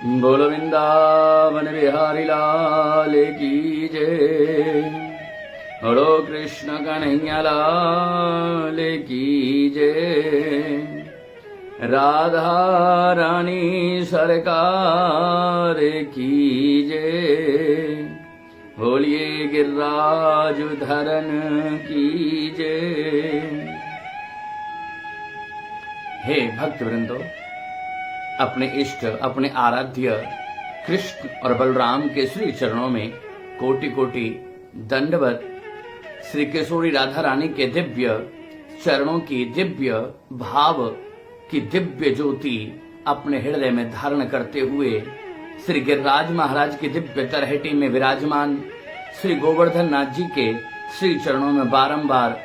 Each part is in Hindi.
बोलो वृंदावन बिहारी लाल की जय। बोलो कृष्ण कन्हैया लाल की जय। राधा रानी सरकार की जय। बोलिए गिरिराज धरन की जय। हे भक्त वृंदो, अपने इष्ट अपने आराध्य कृष्ण और बलराम के श्री चरणों में कोटि कोटि दंडवत। श्री किशोरी राधा रानी के दिव्य चरणों की दिव्य भाव की दिव्य ज्योति अपने हृदय में धारण करते हुए श्री गिरिराज महाराज की दिव्य तरहटी में विराजमान श्री गोवर्धन नाथ जी के श्री चरणों में बारंबार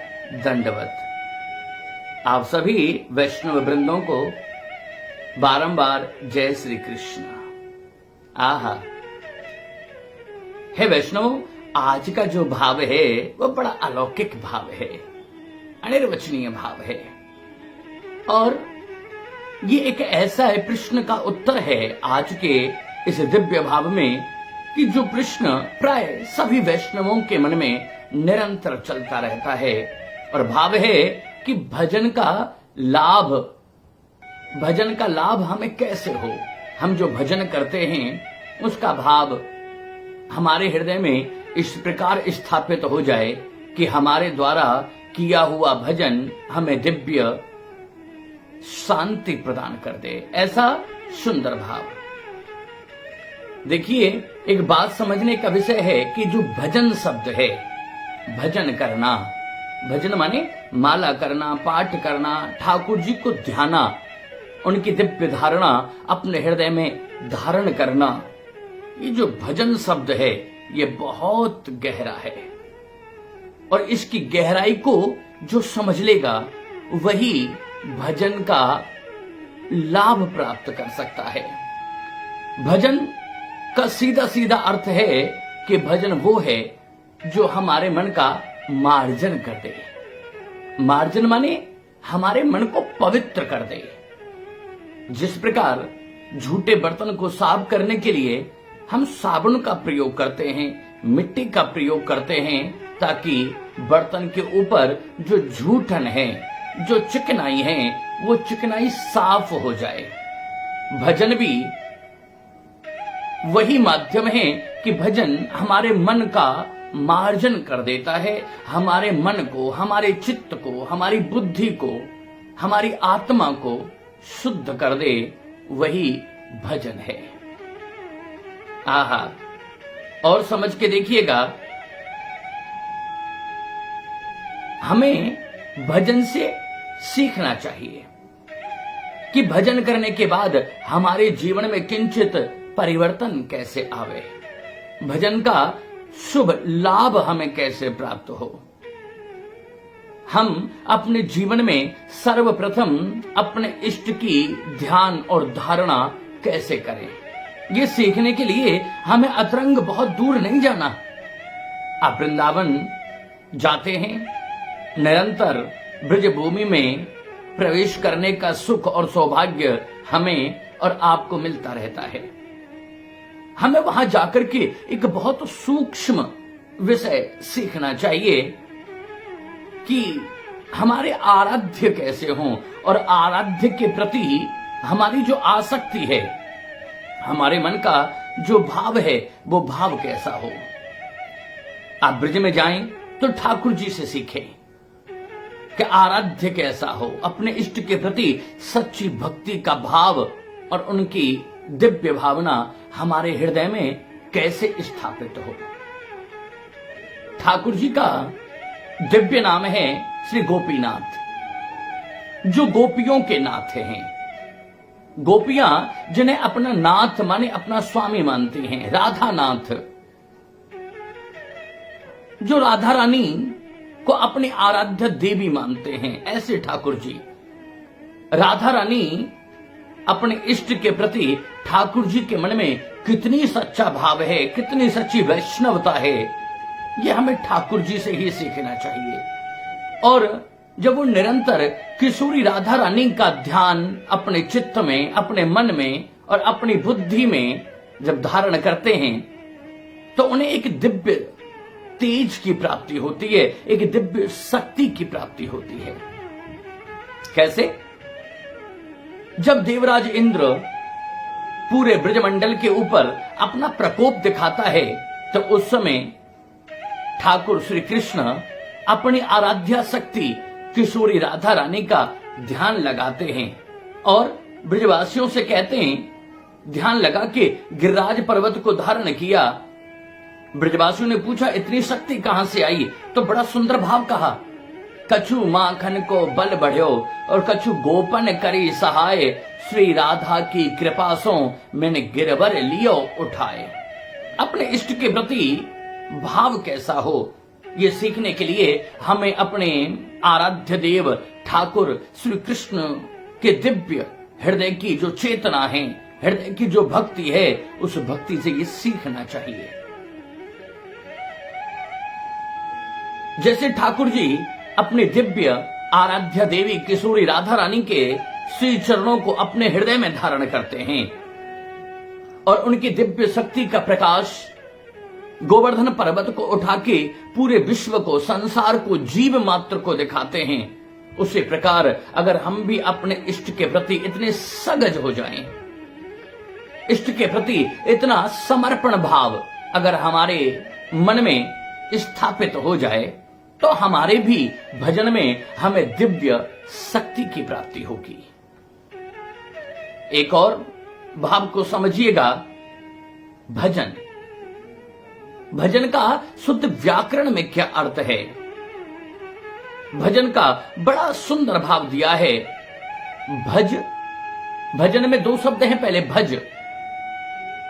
दंडवत। आप सभी वैष्णव वृंदों को बारंबार जय श्री कृष्ण। आहा, हे वैष्णव, आज का जो भाव है वो बड़ा अलौकिक भाव है, अनिर्वचनीय भाव है। और ये एक ऐसा है प्रश्न का उत्तर है आज के इस दिव्य भाव में कि जो प्रश्न प्राय सभी वैष्णवों के मन में निरंतर चलता रहता है। और भाव है कि भजन का लाभ हमें कैसे हो। हम जो भजन करते हैं उसका भाव हमारे हृदय में इस प्रकार स्थापित हो जाए कि हमारे द्वारा किया हुआ भजन हमें दिव्य शांति प्रदान कर दे। ऐसा सुंदर भाव। देखिए, एक बात समझने का विषय है कि जो भजन शब्द है, भजन करना, भजन माने माला करना, पाठ करना, ठाकुर जी को ध्याना, उनकी दिव्य धारणा अपने हृदय में धारण करना। ये जो भजन शब्द है ये बहुत गहरा है और इसकी गहराई को जो समझ लेगा वही भजन का लाभ प्राप्त कर सकता है। भजन का सीधा सीधा अर्थ है कि भजन वो है जो हमारे मन का मार्जन कर दे। मार्जन माने हमारे मन को पवित्र कर दे। जिस प्रकार झूठे बर्तन को साफ करने के लिए हम साबुन का प्रयोग करते हैं, मिट्टी का प्रयोग करते हैं, ताकि बर्तन के ऊपर जो झूठन है, जो चिकनाई है, वो चिकनाई साफ हो जाए। भजन भी वही माध्यम है कि भजन हमारे मन का मार्जन कर देता है। हमारे मन को, हमारे चित्त को, हमारी बुद्धि को, हमारी आत्मा को शुद्ध कर दे, वही भजन है। आहा, और समझ के देखिएगा, हमें भजन से सीखना चाहिए कि भजन करने के बाद हमारे जीवन में किंचित परिवर्तन कैसे आवे, भजन का शुभ लाभ हमें कैसे प्राप्त हो। हम अपने जीवन में सर्वप्रथम अपने इष्ट की ध्यान और धारणा कैसे करें, ये सीखने के लिए हमें अतरंग बहुत दूर नहीं जाना। आप वृंदावन जाते हैं, निरंतर ब्रज भूमि में प्रवेश करने का सुख और सौभाग्य हमें और आपको मिलता रहता है। हमें वहां जाकर के एक बहुत सूक्ष्म विषय सीखना चाहिए कि हमारे आराध्य कैसे हों और आराध्य के प्रति हमारी जो आसक्ति है, हमारे मन का जो भाव है, वो भाव कैसा हो। आप ब्रज में जाएं तो ठाकुर जी से सीखें कि आराध्य कैसा हो, अपने इष्ट के प्रति सच्ची भक्ति का भाव और उनकी दिव्य भावना हमारे हृदय में कैसे स्थापित हो। ठाकुर जी का दिव्य नाम है श्री गोपीनाथ, जो गोपियों के नाथ हैं। गोपियां जिन्हें अपना नाथ माने अपना स्वामी मानती हैं, राधा नाथ, जो राधा रानी को अपनी आराध्य देवी मानते हैं, ऐसे ठाकुर जी। राधा रानी अपने इष्ट के प्रति ठाकुर जी के मन में कितनी सच्चा भाव है, कितनी सच्ची वैष्णवता है, यह हमें ठाकुर जी से ही सीखना चाहिए। और जब वो निरंतर किशोरी राधा रानी का ध्यान अपने चित्त में, अपने मन में और अपनी बुद्धि में जब धारण करते हैं तो उन्हें एक दिव्य तेज की प्राप्ति होती है, एक दिव्य शक्ति की प्राप्ति होती है। कैसे? जब देवराज इंद्र पूरे ब्रजमंडल के ऊपर अपना प्रकोप दिखाता है तो उस समय ठाकुर श्री कृष्ण अपनी आराध्या शक्ति किशोरी राधा रानी का ध्यान लगाते हैं और ब्रजवासियों से कहते हैं, ध्यान लगा के गिरिराज पर्वत को धारण किया। ब्रजवासियों ने पूछा, इतनी शक्ति कहां से आई? तो बड़ा सुंदर भाव कहा, कछु माखन को बल बढ़्यो और कछु गोपन करी सहाय, श्री राधा की कृपा सो मैंने गिरवर लियो उठाए। अपने इष्ट के प्रति भाव कैसा हो, ये सीखने के लिए हमें अपने आराध्य देव ठाकुर श्री कृष्ण के दिव्य हृदय की जो चेतना है, हृदय की जो भक्ति है, उस भक्ति से ये सीखना चाहिए। जैसे ठाकुर जी अपने दिव्य आराध्या देवी किशोरी राधा रानी के श्री चरणों को अपने हृदय में धारण करते हैं और उनकी दिव्य शक्ति का प्रकाश गोवर्धन पर्वत को उठा के पूरे विश्व को, संसार को, जीव मात्र को दिखाते हैं, उसी प्रकार अगर हम भी अपने इष्ट के प्रति इतने सजग हो जाएं, इष्ट के प्रति इतना समर्पण भाव अगर हमारे मन में स्थापित हो जाए तो हमारे भी भजन में हमें दिव्य शक्ति की प्राप्ति होगी। एक और भाव को समझिएगा, भजन। भजन का शुद्ध व्याकरण में क्या अर्थ है? भजन का बड़ा सुंदर भाव दिया है। भज, भजन में दो शब्द हैं। पहले भज,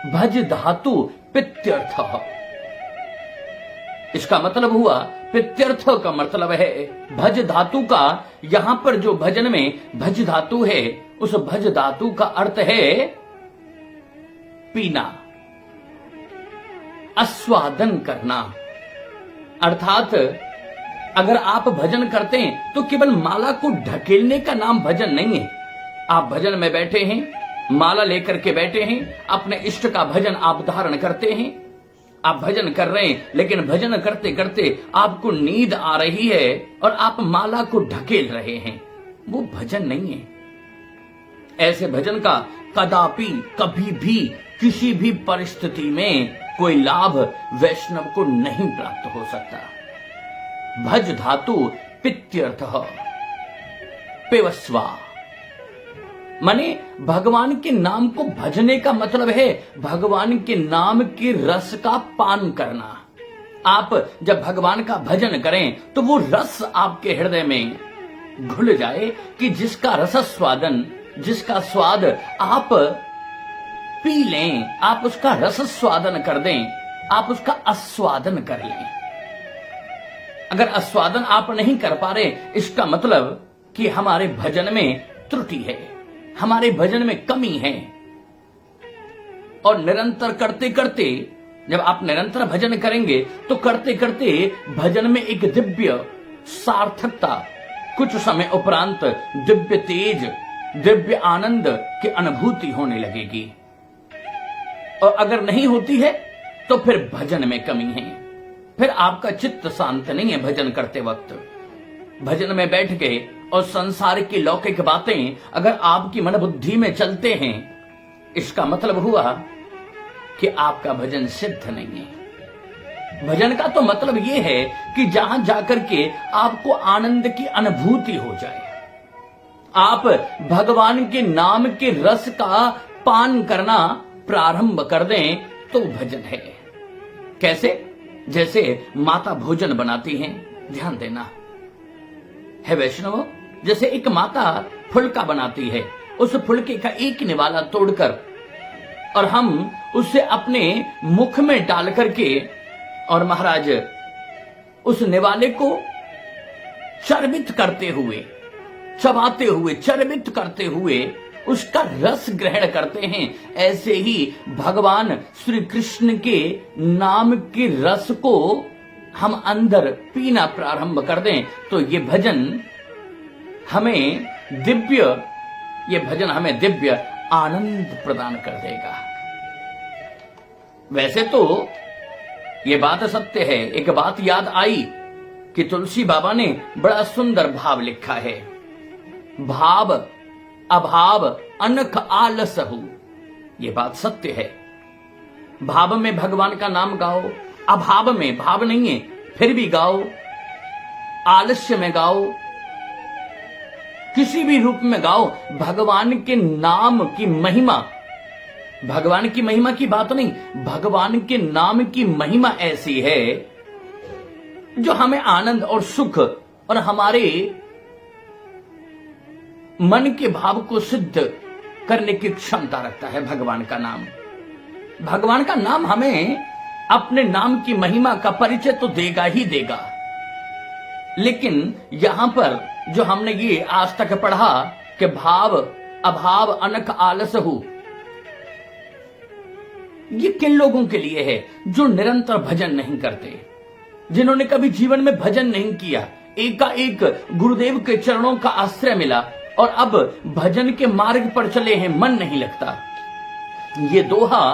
भज धातु पित्यर्थ, इसका मतलब हुआ पित्यर्थ का मतलब है भज धातु का। यहां पर जो भजन में भज धातु है, उस भज धातु का अर्थ है पीना, आस्वादन करना। अर्थात अगर आप भजन करते हैं तो केवल माला को ढकेलने का नाम भजन नहीं है। आप भजन में बैठे हैं, माला लेकर के बैठे हैं, अपने इष्ट का भजन आप धारण करते हैं, आप भजन कर रहे हैं, लेकिन भजन करते करते आपको नींद आ रही है और आप माला को ढकेल रहे हैं, वो भजन नहीं है। ऐसे भजन का कदापि कभी भी किसी भी परिस्थिति में कोई लाभ वैष्णव को नहीं प्राप्त हो सकता। भज धातु पित्यर्थ पेवस्वा, माने भगवान के नाम को भजने का मतलब है भगवान के नाम के रस का पान करना। आप जब भगवान का भजन करें तो वो रस आपके हृदय में घुल जाए कि जिसका रस स्वादन, जिसका स्वाद आप पी लें, आप उसका रस स्वादन कर दें, आप उसका आस्वादन कर लें। अगर आस्वादन आप नहीं कर पा रहे, इसका मतलब कि हमारे भजन में त्रुटि है, हमारे भजन में कमी है। और निरंतर करते करते, जब आप निरंतर भजन करेंगे तो करते करते भजन में एक दिव्य सार्थकता, कुछ समय उपरांत दिव्य तेज, दिव्य आनंद की अनुभूति होने लगेगी। और अगर नहीं होती है तो फिर भजन में कमी है, फिर आपका चित्त शांत नहीं है। भजन करते वक्त भजन में बैठ के और संसार की लौकिक बातें अगर आपकी मन बुद्धि में चलते हैं, इसका मतलब हुआ कि आपका भजन सिद्ध नहीं है। भजन का तो मतलब यह है कि जहां जाकर के आपको आनंद की अनुभूति हो जाए, आप भगवान के नाम के रस का पान करना प्रारंभ कर दें, तो भजन है। कैसे? जैसे माता भोजन बनाती हैं, ध्यान देना है वैष्णव। जैसे एक माता फुलका बनाती है, उस फुलके का एक निवाला तोड़कर और हम उसे अपने मुख में डाल करके और महाराज उस निवाले को चर्वित करते हुए, चबाते हुए, चर्वित करते हुए उसका रस ग्रहण करते हैं। ऐसे ही भगवान श्री कृष्ण के नाम के रस को हम अंदर पीना प्रारंभ कर दें, तो ये भजन हमें दिव्य आनंद प्रदान कर देगा। वैसे तो यह बात सत्य है, एक बात याद आई कि तुलसी बाबा ने बड़ा सुंदर भाव लिखा है, भाव अभाव अनख आलसहु। यह बात सत्य है। भाव में भगवान का नाम गाओ, अभाव में, भाव नहीं है फिर भी गाओ, आलस्य में गाओ, किसी भी रूप में गाओ, भगवान के नाम की महिमा, भगवान की महिमा की बात नहीं, भगवान के नाम की महिमा ऐसी है जो हमें आनंद और सुख और हमारे मन के भाव को सिद्ध करने की क्षमता रखता है। भगवान का नाम, भगवान का नाम हमें अपने नाम की महिमा का परिचय तो देगा ही देगा, लेकिन यहां पर जो हमने ये आज तक पढ़ा कि भाव अभाव अनख आलसहु, ये किन लोगों के लिए है? जो निरंतर भजन नहीं करते, जिन्होंने कभी जीवन में भजन नहीं किया, एकाएक गुरुदेव के चरणों का आश्रय मिला और अब भजन के मार्ग पर चले हैं, मन नहीं लगता। ये दोहा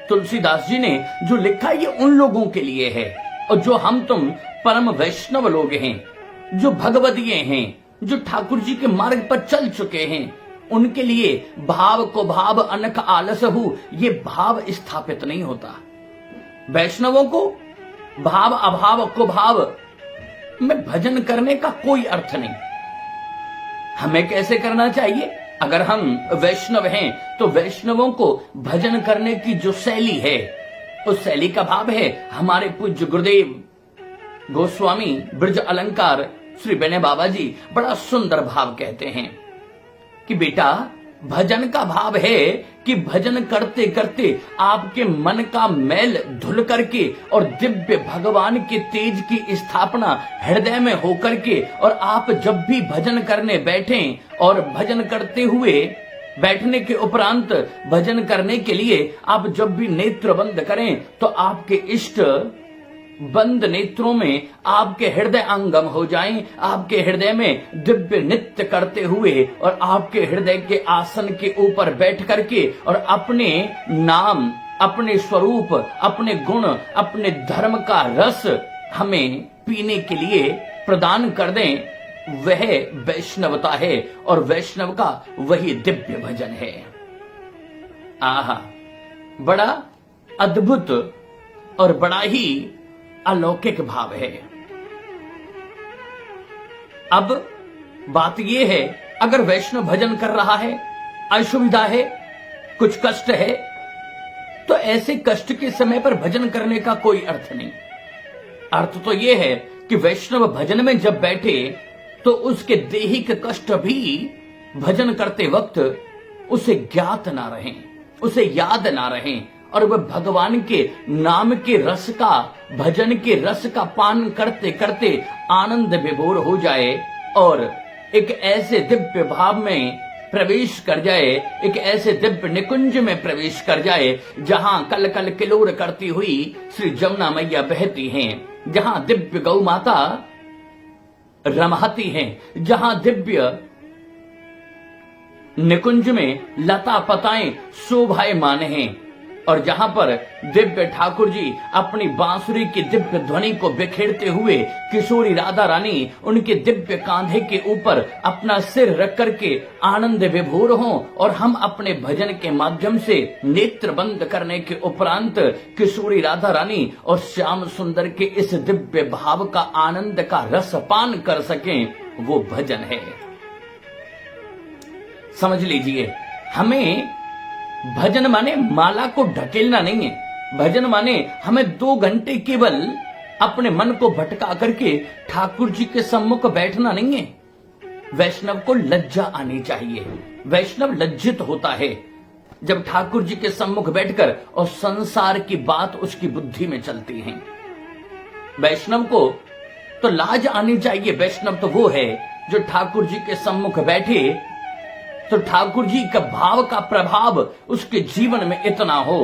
तुलसीदास जी ने जो लिखा, ये उन लोगों के लिए है। और जो हम तुम परम वैष्णव लोग हैं, जो भगवदीय हैं, जो ठाकुर जी के मार्ग पर चल चुके हैं, उनके लिए भाव को भाव अनख आलसहु, ये भाव स्थापित नहीं होता। वैष्णवों को भाव अभाव को भाव में भजन करने का कोई अर्थ नहीं। हमें कैसे करना चाहिए? अगर हम वैष्णव हैं तो वैष्णवों को भजन करने की जो शैली है, उस शैली का भाव है हमारे पूज्य गुरुदेव गोस्वामी ब्रज अलंकार श्री बेने बाबा जी बड़ा सुंदर भाव कहते हैं कि बेटा, भजन का भाव है कि भजन करते करते आपके मन का मैल धुल करके और दिव्य भगवान के तेज की स्थापना हृदय में होकर के, और आप जब भी भजन करने बैठें और भजन करते हुए बैठने के उपरांत भजन करने के लिए आप जब भी नेत्र बंद करें तो आपके इष्ट बंद नेत्रों में आपके हृदय अंगम हो जाएं, आपके हृदय में दिव्य नृत्य करते हुए और आपके हृदय के आसन के ऊपर बैठ करके और अपने नाम, अपने स्वरूप, अपने गुण, अपने धर्म का रस हमें पीने के लिए प्रदान कर दें। वह वैष्णवता है और वैष्णव का वही दिव्य भजन है। आहा, बड़ा अद्भुत और बड़ा ही अलौकिक भाव है। अब बात यह है, अगर वैष्णव भजन कर रहा है, असुविधा है, कुछ कष्ट है, तो ऐसे कष्ट के समय पर भजन करने का कोई अर्थ नहीं। अर्थ तो यह है कि वैष्णव भजन में जब बैठे तो उसके देहिक कष्ट भी भजन करते वक्त उसे ज्ञात ना रहें, उसे याद ना रहें, और वह भगवान के नाम के रस का, भजन के रस का पान करते करते आनंद विभोर हो जाए और एक ऐसे दिव्य भाव में प्रवेश कर जाए, एक ऐसे दिव्य निकुंज में प्रवेश कर जाए जहां कल कल किलोर करती हुई श्री जमुना मैया बहती हैं, जहां दिव्य गौ माता रमाती हैं, जहां दिव्य निकुंज में लता पताएं शोभायमान हैं, और जहां पर दिव्य ठाकुर जी अपनी बांसुरी की दिव्य ध्वनि को बिखेरते हुए किशोरी राधा रानी उनके दिव्य कांधे के ऊपर अपना सिर रख करके आनंद विभोर हों, और हम अपने भजन के माध्यम से नेत्र बंद करने के उपरांत किशोरी राधा रानी और श्याम सुंदर के इस दिव्य भाव का आनंद का रस पान कर सकें, वो भजन है। समझ लीजिए, हमें भजन माने माला को ढकेलना नहीं है। भजन माने हमें 2 घंटे केवल अपने मन को भटका करके ठाकुर जी के सम्मुख बैठना नहीं है। वैष्णव को लज्जा आनी चाहिए। वैष्णव लज्जित होता है जब ठाकुर जी के सम्मुख बैठकर और संसार की बात उसकी बुद्धि में चलती है। वैष्णव को तो लाज आनी चाहिए। वैष्णव तो वो है जो ठाकुर जी के सम्मुख बैठे तो ठाकुर जी का भाव का प्रभाव उसके जीवन में इतना हो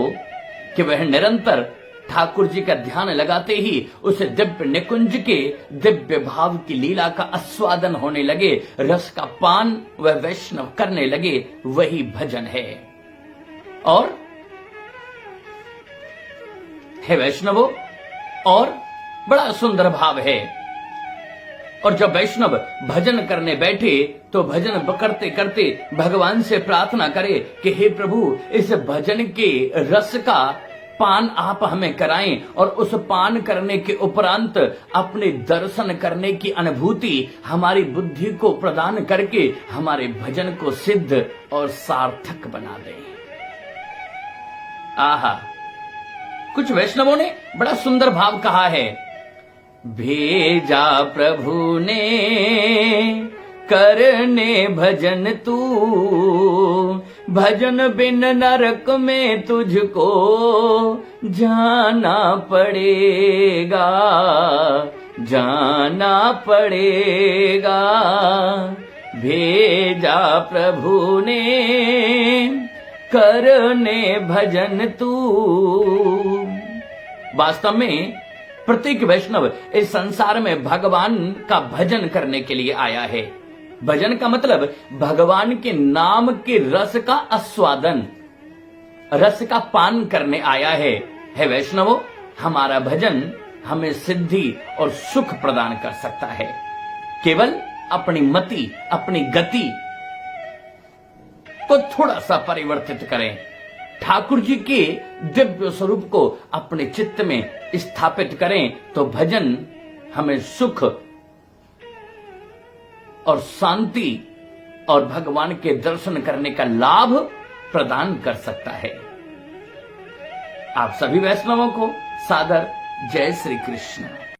कि वह निरंतर ठाकुर जी का ध्यान लगाते ही उसे दिव्य निकुंज के दिव्य भाव की लीला का आस्वादन होने लगे, रस का पान वह वैष्णव करने लगे। वही भजन है। और हे वैष्णवों, और बड़ा सुंदर भाव है। और जब वैष्णव भजन करने बैठे तो भजन करते करते भगवान से प्रार्थना करे कि हे प्रभु, इस भजन के रस का पान आप हमें कराएं और उस पान करने के उपरांत अपने दर्शन करने की अनुभूति हमारी बुद्धि को प्रदान करके हमारे भजन को सिद्ध और सार्थक बना दें। आहा, कुछ वैष्णवों ने बड़ा सुंदर भाव कहा है। भेजा प्रभु ने करने भजन तू, भजन बिन नरक में तुझको जाना पड़ेगा, जाना पड़ेगा। भेजा प्रभु ने करने भजन तू। वास्तव में प्रत्येक वैष्णव इस संसार में भगवान का भजन करने के लिए आया है। भजन का मतलब भगवान के नाम के रस का आस्वादन, रस का पान करने आया है। हे वैष्णवों, हमारा भजन हमें सिद्धि और सुख प्रदान कर सकता है। केवल अपनी मति, अपनी गति को थोड़ा सा परिवर्तित करें, ठाकुर जी के दिव्य स्वरूप को अपने चित्त में स्थापित करें, तो भजन हमें सुख और शांति और भगवान के दर्शन करने का लाभ प्रदान कर सकता है। आप सभी वैष्णवों को सादर जय श्री कृष्ण।